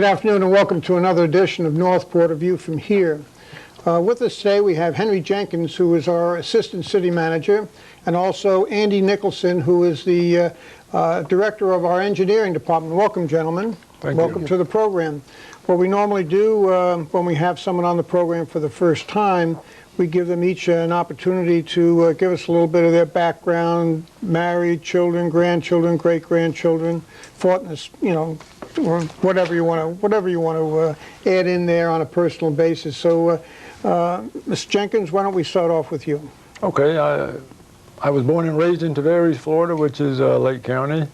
Good afternoon and welcome to another edition of Northport, A View from Here. With us today we have Henry Jenkins, who is our Assistant City Manager, and also Andy Nicholson, who is the Director of our Engineering Department. Welcome, gentlemen. Welcome to the program. What we normally do when we have someone on the program for the first time, we give them each an opportunity to give us a little bit of their background, married, children, grandchildren, great-grandchildren, fought in this, or whatever you want to add in there on a personal basis. So, Mr. Jenkins, why don't we start off with you? Okay, I was born and raised in Tavares, Florida, which is Lake County.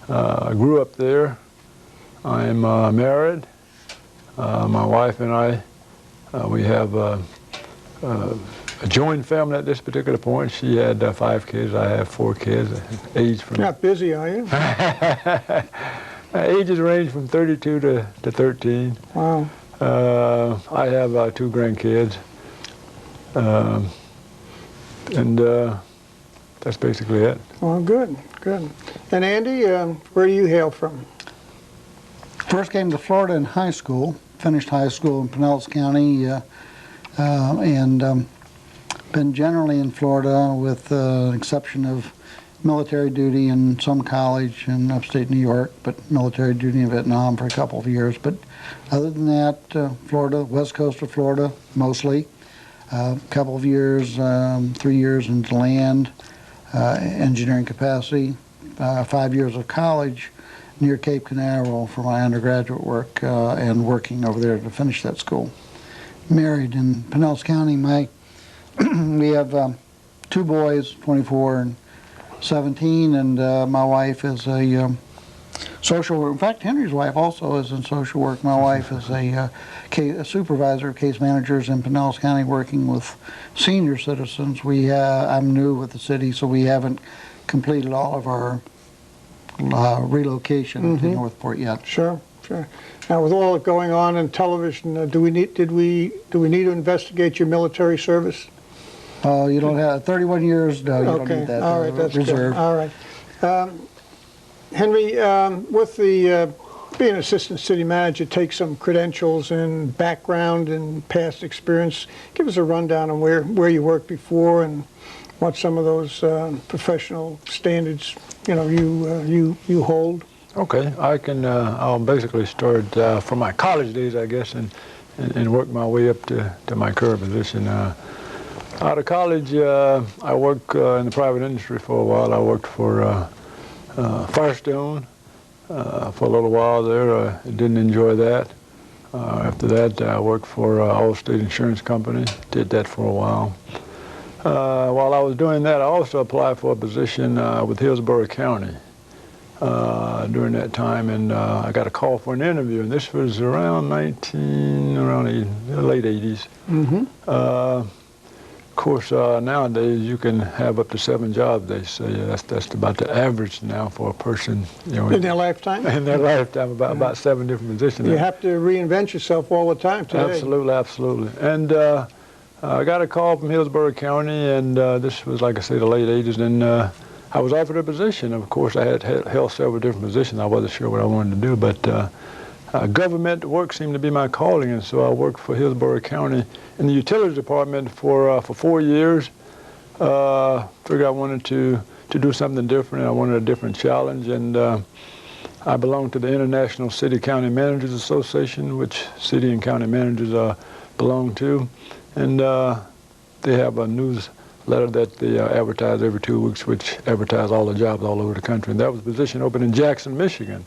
I grew up there. I'm married. My wife and I, we have a joint family at this particular point. She had 5 kids. I have 4 kids. Aged from. Not busy, are you? Ages range from 32 to 13. Wow. I have 2 grandkids. And that's basically it. Well, good, good. And Andy, where do you hail from? First came to Florida in high school, finished high school in Pinellas County, and been generally in Florida with the exception of military duty in some college in upstate New York, but military duty in Vietnam for a couple of years. But other than that, Florida, west coast of Florida mostly. A couple of years, 3 years in land, engineering capacity, 5 years of college near Cape Canaveral for my undergraduate work and working over there to finish that school. Married in Pinellas County. We have 2 boys, 24 and 17, and my wife is a social worker. In fact, Henry's wife also is in social work. My wife is a supervisor of case managers in Pinellas County working with senior citizens. I'm new with the city, so we haven't completed all of our relocation to Northport yet. Sure, sure. Now, with all going on in television, do we need to investigate your military service? You don't have 31 years. No, you don't need that. All right, that's reserve. Good. All right, Henry, with the being assistant city manager takes some credentials and background and past experience. Give us a rundown on where you worked before and what some of those professional standards you hold. Okay, I can. I'll basically start from my college days, I guess, and work my way up to my current position. Out of college, I worked in the private industry for a while. I worked for Firestone for a little while there. I didn't enjoy that. After that, I worked for Allstate Insurance Company. Did that for a while. While I was doing that, I also applied for a position with Hillsborough County during that time, and I got a call for an interview, and this was around the late 80s. Of course, nowadays you can have up to 7 jobs. They say that's about the average now for a person. In their lifetime. In their lifetime, about 7 different positions. You have to reinvent yourself all the time today. Absolutely, absolutely. And I got a call from Hillsborough County, and this was, like I say, the late 80s, and I was offered a position. Of course, I had held several different positions. I wasn't sure what I wanted to do, but government work seemed to be my calling, and so I worked for Hillsborough County in the utilities department for 4 years. Figured I wanted to do something different. I wanted a different challenge, and I belong to the International City County Managers Association, which city and county managers belong to, and they have a newsletter that they advertise every 2 weeks, which advertise all the jobs all over the country. And that was a position open in Jackson, Michigan.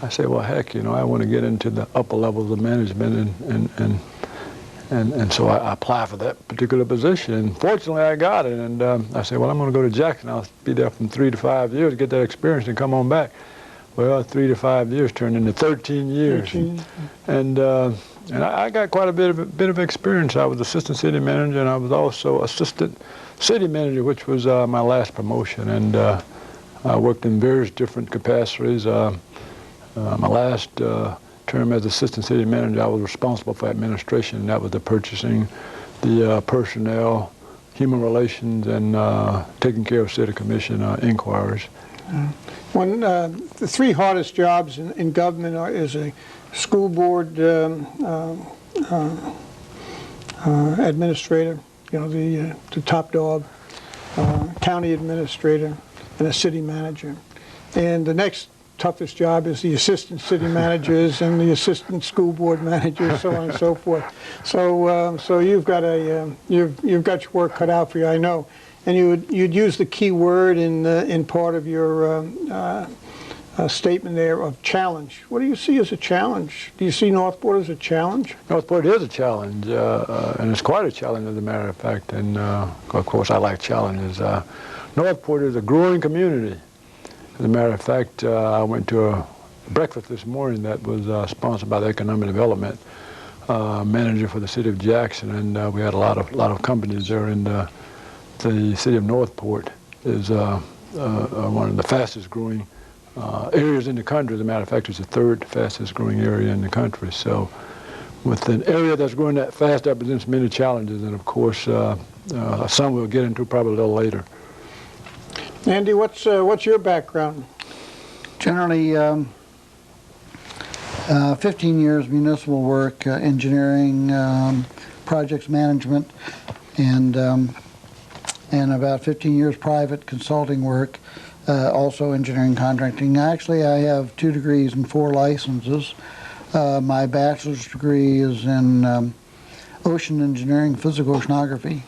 I said, well, heck, I want to get into the upper levels of management, and so I applied for that particular position. Fortunately, I got it, and I said, well, I'm going to go to Jackson. I'll be there from 3 to 5 years to get that experience and come on back. Well, 3 to 5 years turned into 13 years. 13. And I got quite a bit of experience. I was assistant city manager, and I was also assistant city manager, which was my last promotion. And I worked in various different capacities. My last term as assistant city manager, I was responsible for administration, and that was the purchasing, the personnel, human relations, and taking care of city commission inquiries. The three hardest jobs in government is a school board administrator, you know, the top dog, county administrator, and a city manager. And the next toughest job is the assistant city managers and the assistant school board managers, so on and so forth. So you've got you've got your work cut out for you, I know. And you'd use the key word in part of your statement there of challenge. What do you see as a challenge? Do you see Northport as a challenge? Northport is a challenge, and it's quite a challenge, as a matter of fact. And of course, I like challenges. Northport is a growing community. As a matter of fact, I went to a breakfast this morning that was sponsored by the Economic Development Manager for the City of Jackson, and we had a lot of companies there. And the city of Northport is one of the fastest growing areas in the country. As a matter of fact, it's the third fastest growing area in the country. So with an area that's growing that fast, that presents many challenges, and of course, some we'll get into probably a little later. Andy, what's your background? Generally, 15 years municipal work, engineering, projects management, and about 15 years private consulting work, also engineering contracting. Actually, I have 2 degrees and 4 licenses. My bachelor's degree is in ocean engineering, physical oceanography.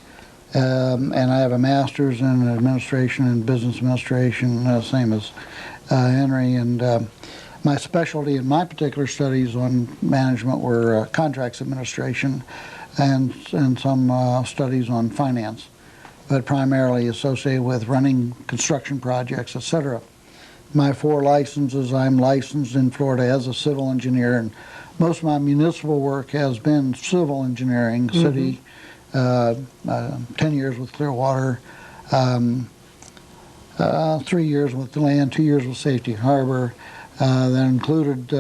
And I have a master's in administration and business administration, same as Henry. And my specialty in my particular studies on management were contracts administration and some studies on finance, but primarily associated with running construction projects, etc. My 4 licenses, I'm licensed in Florida as a civil engineer, and most of my municipal work has been civil engineering, city. 10 years with Clearwater, 3 years with DeLand, 2 years with Safety Harbor. That included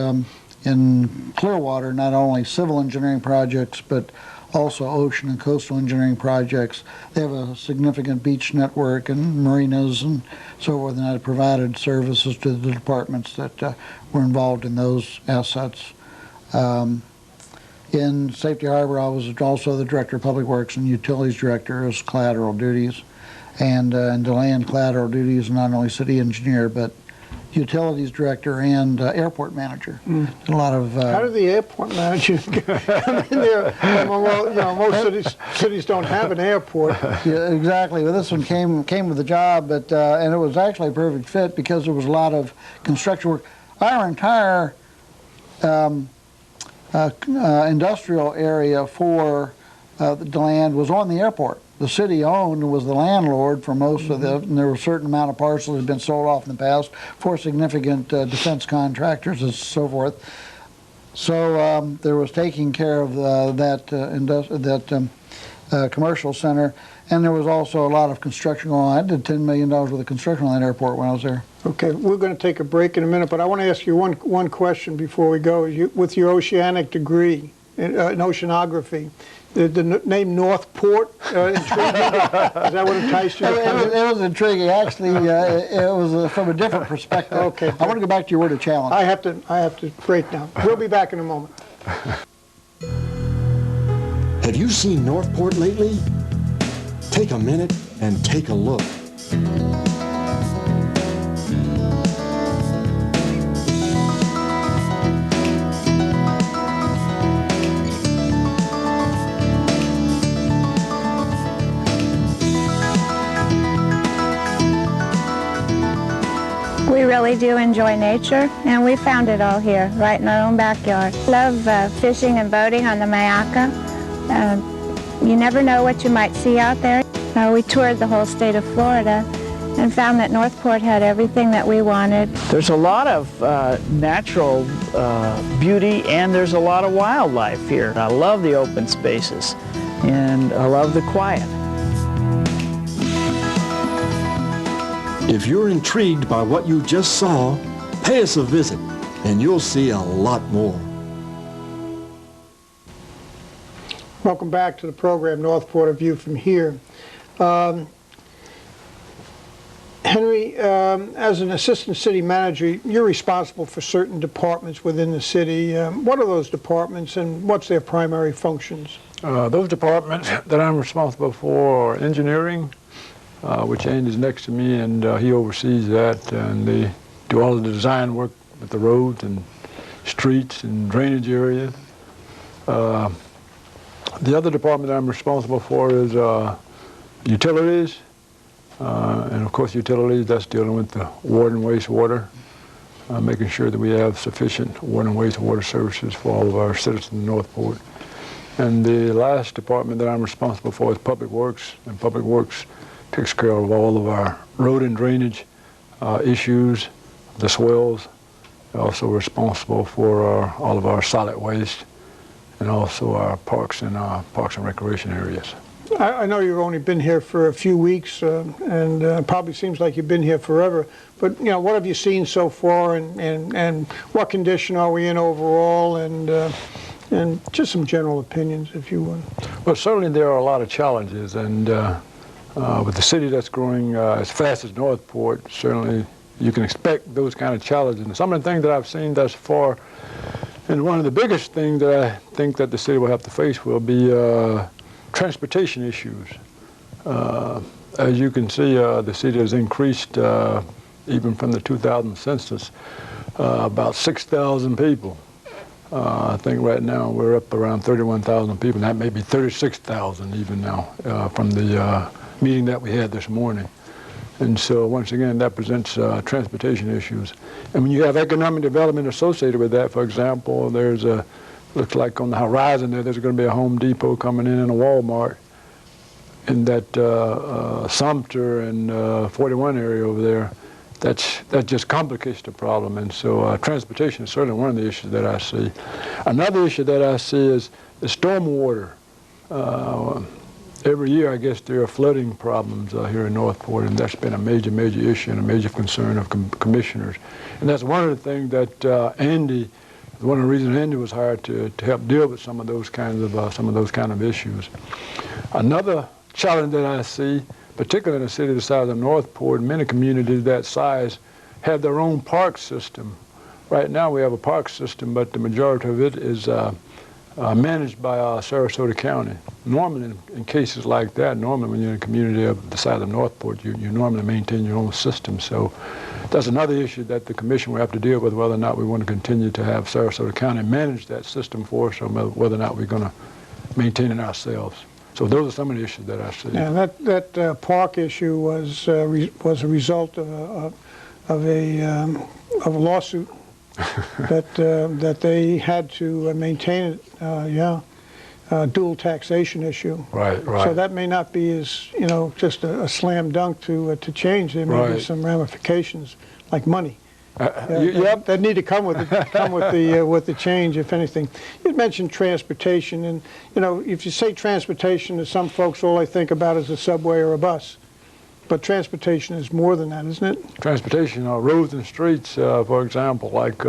in Clearwater not only civil engineering projects but also ocean and coastal engineering projects. They have a significant beach network and marinas and so forth, and I provided services to the departments that were involved in those assets. In Safety Harbor, I was also the Director of Public Works and Utilities Director as collateral duties. And in DeLand, collateral duties, not only city engineer, but Utilities Director and Airport Manager. Did a lot of... How did the airport manager come in there? Well, you know, most cities don't have an airport. Yeah, exactly. Well, this one came with the job, but and it was actually a perfect fit because there was a lot of construction work. Our entire industrial area for the land was on the airport. The city owned was the landlord for most of it, and there were a certain amount of parcels that had been sold off in the past for significant defense contractors and so forth. So there was taking care of that commercial center, and there was also a lot of construction going on. I did $10 million worth of construction on that airport when I was there. Okay, we're going to take a break in a minute, but I want to ask you one question before we go. With your oceanic degree in oceanography, did the name Northport intrigue you? Is that what enticed you? It was intriguing. Actually, it was from a different perspective. Okay. I want to go back to your word of challenge. I have to break now. We'll be back in a moment. Have you seen Northport lately? Take a minute and take a look. We really do enjoy nature, and we found it all here, right in our own backyard. Love fishing and boating on the Mayaca. You never know what you might see out there. We toured the whole state of Florida and found that Northport had everything that we wanted. There's a lot of natural beauty, and there's a lot of wildlife here. I love the open spaces, and I love the quiet. If you're intrigued by what you just saw, pay us a visit, and you'll see a lot more. Welcome back to the program, Northport, A View from Here. Henry, as an assistant city manager, you're responsible for certain departments within the city. What are those departments and what's their primary functions? Those departments that I'm responsible for are engineering, which Andy's next to me, and he oversees that, and they do all of the design work with the roads and streets and drainage areas. The other department that I'm responsible for is utilities, and of course utilities, that's dealing with the water and wastewater, making sure that we have sufficient water and wastewater services for all of our citizens in Northport. And the last department that I'm responsible for is Public Works, and Public Works takes care of all of our road and drainage issues, the swells. They're also responsible for all of our solid waste and also our parks and recreation areas. I know you've only been here for a few weeks, and probably seems like you've been here forever. But you know, what have you seen so far, and what condition are we in overall, and just some general opinions, if you would. Well, certainly there are a lot of challenges, and with the city that's growing as fast as Northport, certainly you can expect those kind of challenges. And some of the things that I've seen thus far, and one of the biggest things that I think that the city will have to face will be transportation issues. As you can see, the city has increased, even from the 2000 census, about 6,000 people. I think right now we're up around 31,000 people, and that may be 36,000 even now from the meeting that we had this morning. And so once again, that presents transportation issues. And when you have economic development associated with that, for example, there's looks like on the horizon there's going to be a Home Depot coming in and a Walmart in that Sumter and 41 area over there. That just complicates the problem, and so transportation is certainly one of the issues that I see. Another issue that I see is the stormwater. Every year, I guess, there are flooding problems here in Northport, and that's been a major issue and a major concern of commissioners. And that's one of the things that one of the reasons Andy was hired to help deal with some of those kinds of issues. Another challenge that I see, particularly in a city the size of Northport, many communities that size have their own park system. Right now we have a park system, but the majority of it is managed by Sarasota County. Normally, in cases like that, normally when you're in a community of the size of Northport, you normally maintain your own system. So that's another issue that the commission will have to deal with, whether or not we want to continue to have Sarasota County manage that system for us, or whether or not we're going to maintain it ourselves. So those are some of the issues that I see. Yeah, that park issue was a result of a lawsuit that they had to maintain it. Dual taxation issue. Right. So that may not be as just a slam dunk to change. There may be some ramifications like money. That need to come with the change, if anything. You mentioned transportation, and if you say transportation to some folks, all they think about is a subway or a bus. But transportation is more than that, isn't it? Transportation, roads and streets, for example, like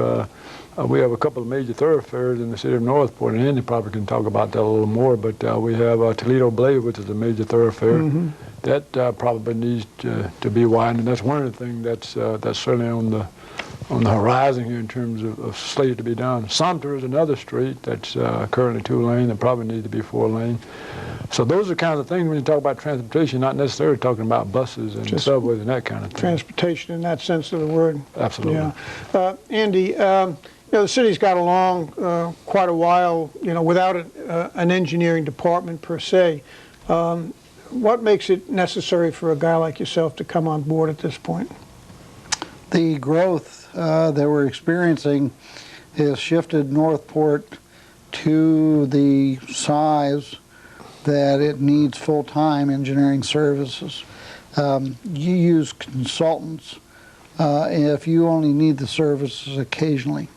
we have a couple of major thoroughfares in the city of Northport, and Andy probably can talk about that a little more, but we have Toledo Blade, which is a major thoroughfare. Mm-hmm. That probably needs to be widened, and that's one of the things that's certainly on the horizon here in terms of slated to be done. Sumter is another street that's currently 2-lane that probably needs to be 4-lane. So those are kinds of things when you talk about transportation, not necessarily talking about buses and subways and that kind of thing. Transportation in that sense of the word. Absolutely. Yeah. Andy, the city's got along quite a while, without an engineering department per se. What makes it necessary for a guy like yourself to come on board at this point? The growth that we're experiencing has shifted Northport to the size that it needs full-time engineering services. You use consultants if you only need the services occasionally.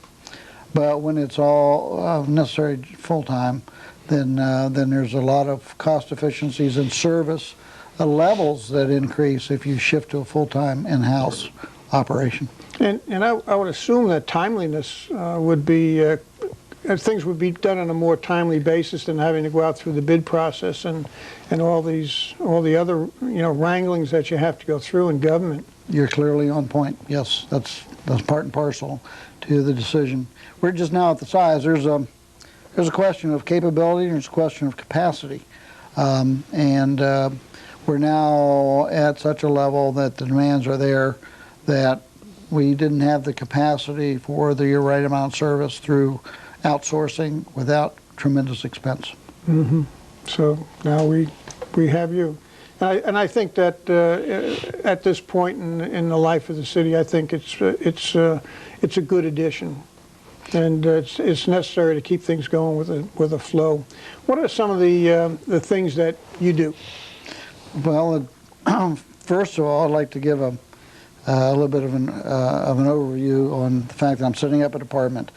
But when it's all necessary full-time, then there's a lot of cost efficiencies and service levels that increase if you shift to a full-time in-house operation. And I would assume that timeliness would be, things would be done on a more timely basis than having to go out through the bid process and all the other wranglings that you have to go through in government. you're clearly on point. Yes, that's part and parcel to the decision. We're just now at the size. There's a question of capability and there's a question of capacity. We're now at such a level that the demands are there that we didn't have the capacity for the right amount of service through outsourcing without tremendous expense. Mm-hmm. So now we have you. And I think that at this point in the life of the city, I think it's a good addition, and it's necessary to keep things going with a flow. What are some of the things that you do? Well, first of all, I'd like to give a little bit of an overview on the fact that I'm setting up a department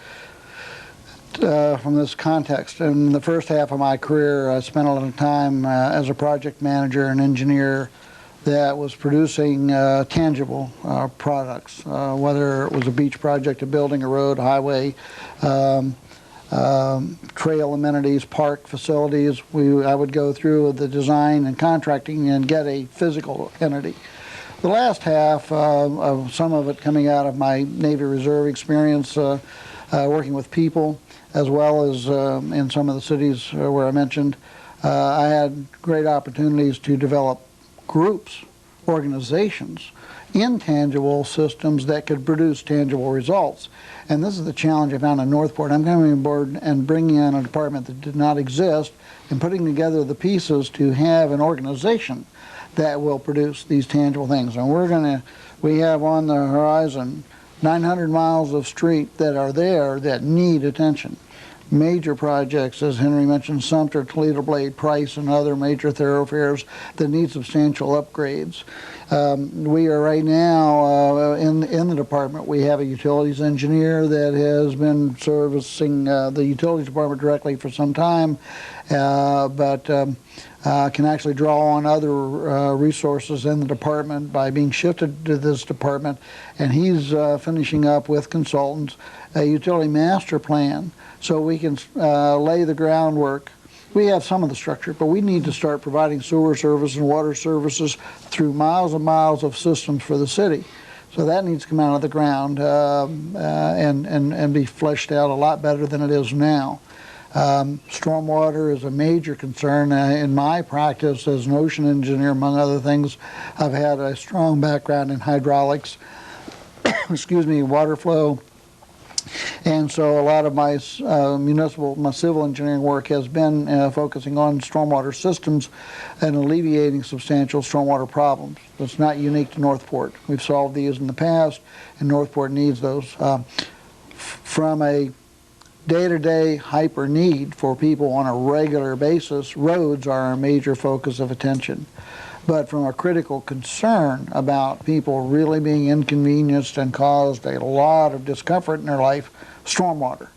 from this context. In the first half of my career, I spent a lot of time as a project manager and engineer that was producing tangible products, whether it was a beach project, a building, a road, a highway, trail amenities, park facilities. I would go through the design and contracting and get a physical entity. The last half, of some of it coming out of my Navy Reserve experience, working with people, as well as in some of the cities where I mentioned, I had great opportunities to develop groups, organizations, intangible systems that could produce tangible results. And this is the challenge I found in Northport. I'm coming on board and bringing in a department that did not exist and putting together the pieces to have an organization that will produce these tangible things. And we have on the horizon 900 miles of street that are there that need attention. Major projects, as Henry mentioned, Sumter, Toledo Blade, Price, and other major thoroughfares that need substantial upgrades. We are right now in the department, we have a utilities engineer that has been servicing the utilities department directly for some time, but can actually draw on other resources in the department by being shifted to this department, and he's finishing up with consultants a utility master plan so we can lay the groundwork. We have some of the structure, but we need to start providing sewer service and water services through miles and miles of systems for the city. So that needs to come out of the ground and be fleshed out a lot better than it is now. Stormwater is a major concern. In my practice as an ocean engineer, among other things, I've had a strong background in hydraulics, excuse me, water flow. And so a lot of my my civil engineering work has been focusing on stormwater systems and alleviating substantial stormwater problems. It's not unique to Northport. We've solved these in the past, and Northport needs those. From a day-to-day hyper need for people on a regular basis, roads are a major focus of attention. But from a critical concern about people really being inconvenienced and caused a lot of discomfort in their life, stormwater.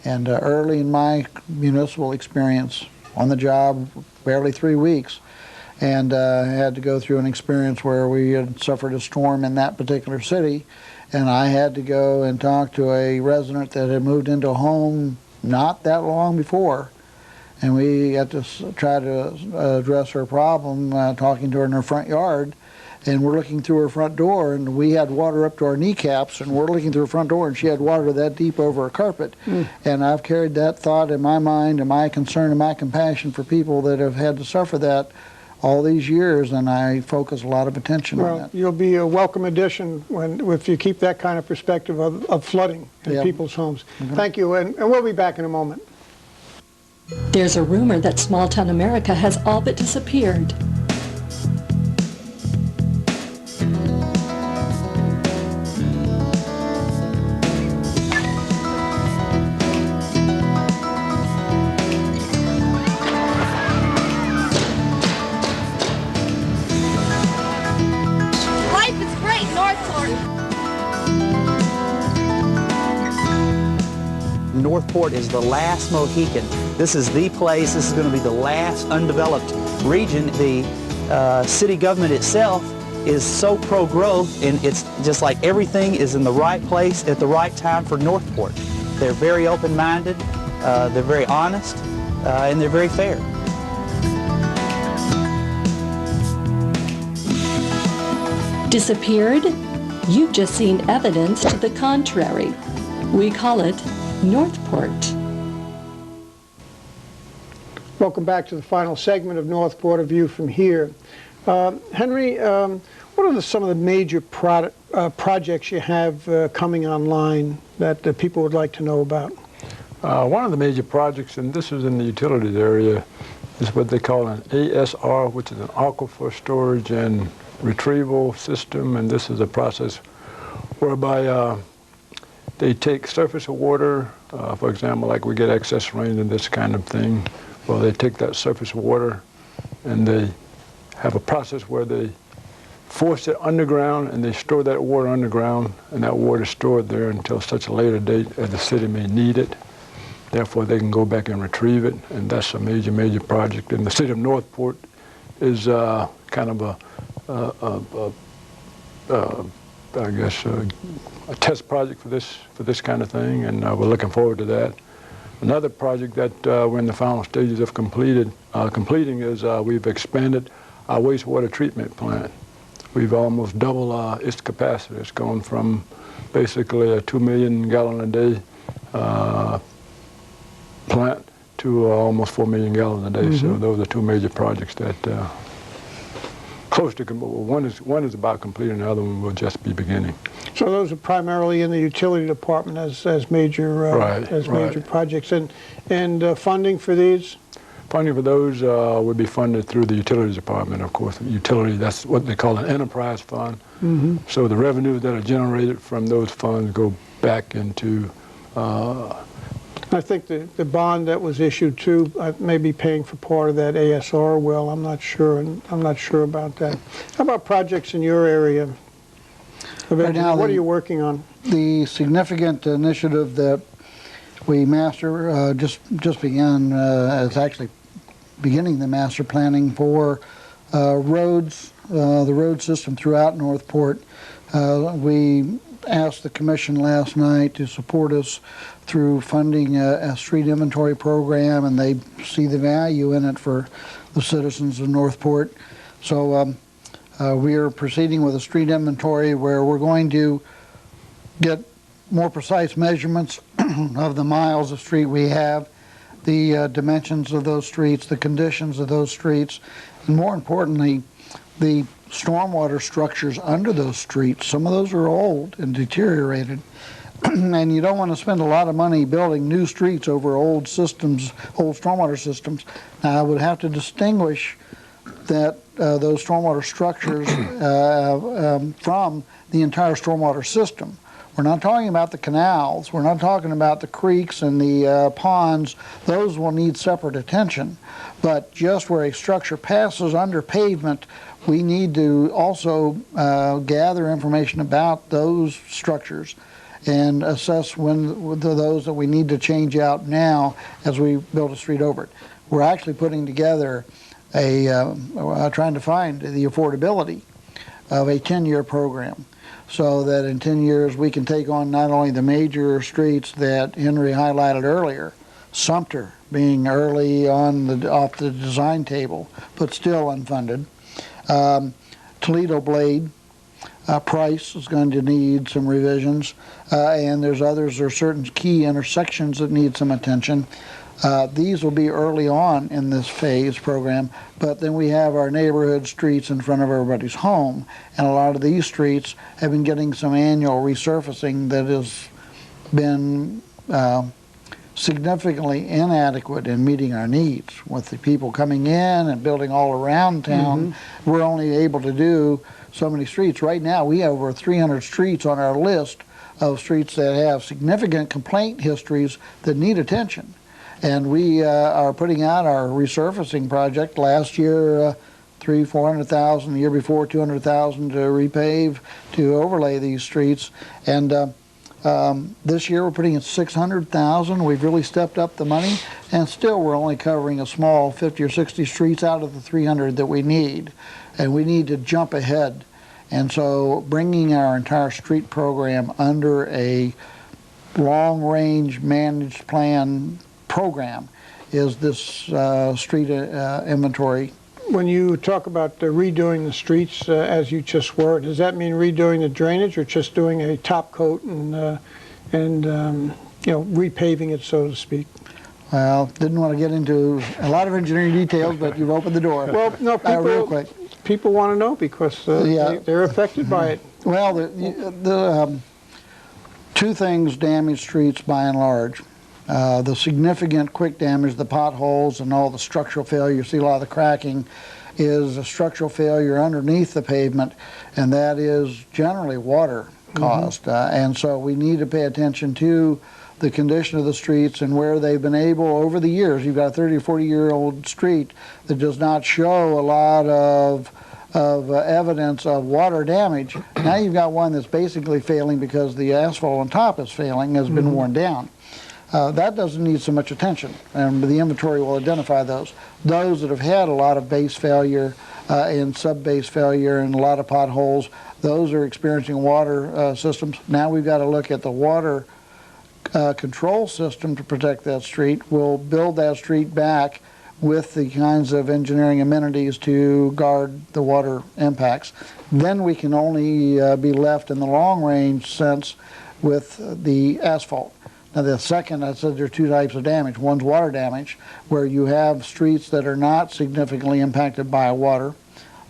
And early in my municipal experience, on the job, barely 3 weeks, and had to go through an experience where we had suffered a storm in that particular city, and I had to go and talk to a resident that had moved into a home not that long before, and we had to try to address her problem, talking to her in her front yard, and we're looking through her front door, and we had water up to our kneecaps, and we're looking through her front door, and she had water that deep over her carpet. And I've carried that thought in my mind, and my concern and my compassion for people that have had to suffer that all these years, and I focus a lot of attention on that. Well, you'll be a welcome addition if you keep that kind of perspective of flooding in people's homes. Thank you, and we'll be back in a moment. There's a rumor that small-town America has all but disappeared. Life is great, Northport. Northport is the last Mohican. This is the place, this is going to be the last undeveloped region. The city government itself is so pro-growth, and it's just like everything is in the right place at the right time for Northport. They're very open-minded, they're very honest, and they're very fair. Disappeared? You've just seen evidence to the contrary. We call it Northport. Welcome back to the final segment of Northport, A View from Here. Henry, what are some of the major projects you have coming online that people would like to know about? One of the major projects, and this is in the utilities area, is what they call an ASR, which is an aquifer storage and retrieval system, and this is a process whereby they take surface water, for example, like we get excess rain and this kind of thing. Well, they take that surface water and they have a process where they force it underground and they store that water underground, and that water is stored there until such a later date as the city may need it. Therefore, they can go back and retrieve it, and that's a major, major project. And the city of Northport is kind of I guess, a test project for this kind of thing, and we're looking forward to that. Another project that we're in the final stages of completing is we've expanded our wastewater treatment plant. We've almost doubled its capacity. It's gone from basically a 2 million gallon a day plant to almost 4 million gallons a day. Mm-hmm. So those are two major projects that close to one is about completing, the other one will just be beginning. So those are primarily in the utility department as major major projects, and funding for these. Funding for those would be funded through the utilities department, of course. Utility, that's what they call an enterprise fund. Mm-hmm. So the revenues that are generated from those funds go back into. I think the bond that was issued too may be paying for part of that ASR well. I'm not sure, and I'm not sure about that. How about projects in your area? Right now, what are you working on? The significant initiative that we just began is actually beginning the master planning for roads, the road system throughout Northport. We asked the commission last night to support us through funding a street inventory program, and they see the value in it for the citizens of Northport. So we are proceeding with a street inventory where we're going to get more precise measurements of the miles of street we have, the dimensions of those streets, the conditions of those streets, and more importantly, the stormwater structures under those streets. Some of those are old and deteriorated, and you don't want to spend a lot of money building new streets over old systems, old stormwater systems. Now, I would have to distinguish that those stormwater structures from the entire stormwater system. We're not talking about the canals. We're not talking about the creeks and the ponds. Those will need separate attention. But just where a structure passes under pavement, we need to also gather information about those structures and assess when those that we need to change out now as we build a street over it. We're actually putting together trying to find the affordability of a 10-year program, so that in 10 years we can take on not only the major streets that Henry highlighted earlier, Sumter being early on off the design table, but still unfunded. Toledo Blade, Price is going to need some revisions, and there are certain key intersections that need some attention. These will be early on in this phase program, but then we have our neighborhood streets in front of everybody's home, and a lot of these streets have been getting some annual resurfacing that has been significantly inadequate in meeting our needs. With the people coming in and building all around town, mm-hmm. we're only able to do so many streets. Right now we have over 300 streets on our list of streets that have significant complaint histories that need attention. And we are putting out our resurfacing project. Last year, $400,000. The year before, $200,000 to repave, to overlay these streets. And this year, we're putting in $600,000. We've really stepped up the money, and still, we're only covering a small 50 or 60 streets out of the 300 that we need. And we need to jump ahead. And so, bringing our entire street program under a long-range managed plan program is this street inventory when you talk about redoing the streets as you just were, does that mean redoing the drainage or just doing a top coat and you know, repaving it, so to speak? Well, didn't want to get into a lot of engineering details, but you've opened the door. Well, no, real quick. people want to know because they're affected by it. Well, the two things damage streets by and large. The significant quick damage, the potholes and all the structural failure, you see a lot of the cracking, is a structural failure underneath the pavement, and that is generally water caused. And so we need to pay attention to the condition of the streets and where they've been able over the years. You've got a 30 or 40-year-old street that does not show a lot of evidence of water damage. Now you've got one that's basically failing because the asphalt on top is failing, has been worn down. That doesn't need so much attention, and the inventory will identify those. Those that have had a lot of base failure and sub-base failure and a lot of potholes, those are experiencing water systems. Now we've got to look at the water control system to protect that street. We'll build that street back with the kinds of engineering amenities to guard the water impacts. Then we can only be left in the long range sense with the asphalt. Now the second, I said there are two types of damage. One's water damage, where you have streets that are not significantly impacted by water.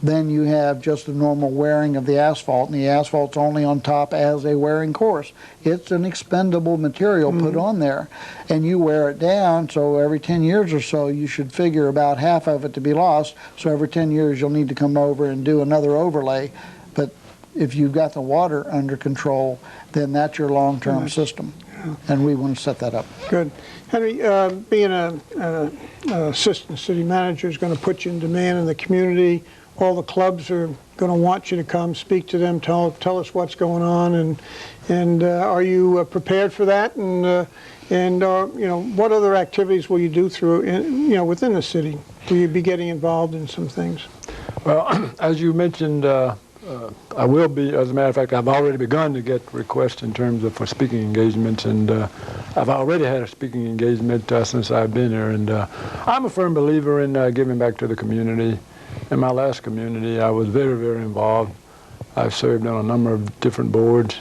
Then you have just the normal wearing of the asphalt, and the asphalt's only on top as a wearing course. It's an expendable material put on there, and you wear it down, so every 10 years or so you should figure about half of it to be lost, so every 10 years you'll need to come over and do another overlay. But if you've got the water under control, then that's your long-term system, and we want to set that up. Good. Henry, being an assistant city manager is going to put you in demand in the community. All the clubs are going to want you to come, speak to them, tell us what's going on, and are you prepared for that? And you know, what other activities will you do through, you know, within the city? Will you be getting involved in some things? Well, as you mentioned, I will be. As a matter of fact, I've already begun to get requests in terms of for speaking engagements, and I've already had a speaking engagement since I've been here. And I'm a firm believer in giving back to the community. In my last community, I was very, very involved. I've served on a number of different boards.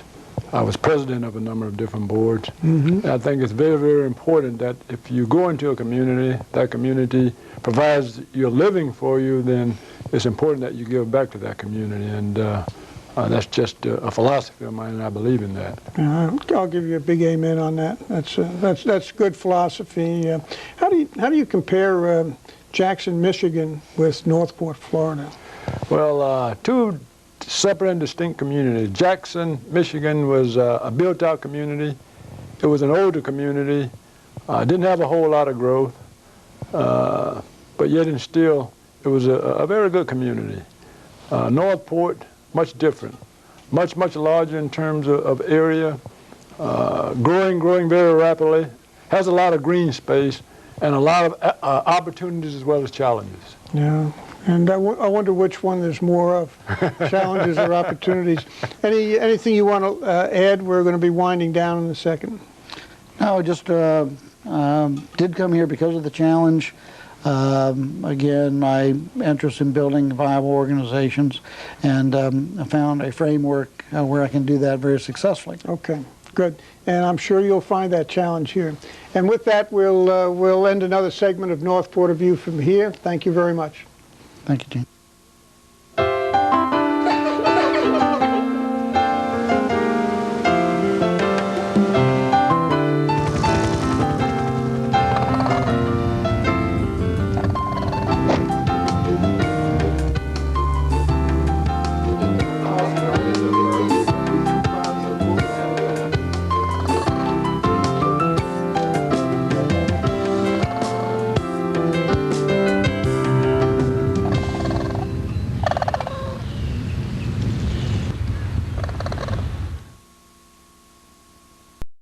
I was president of a number of different boards. And I think it's very, very important that if you go into a community, that community provides your living for you, then it's important that you give back to that community. And that's just a philosophy of mine, and I believe in that. I'll give you a big amen on that. That's good philosophy. How do you compare Jackson, Michigan with Northport, Florida? Well, two separate and distinct communities. Jackson, Michigan was a built-out community. It was an older community. Didn't have a whole lot of growth, but yet and still, it was a very good community. Northport, much different. Much larger in terms of area, growing very rapidly, has a lot of green space, and a lot of opportunities as well as challenges. Yeah, and I wonder which one there's more of, challenges or opportunities. Anything you want to add? We're going to be winding down in a second. No, just did come here because of the challenge. Again, my interest in building viable organizations, and I found a framework where I can do that very successfully. Okay, good. And I'm sure you'll find that challenge here. And with that, we'll end another segment of Northport View from here. Thank you very much. Thank you, Gene.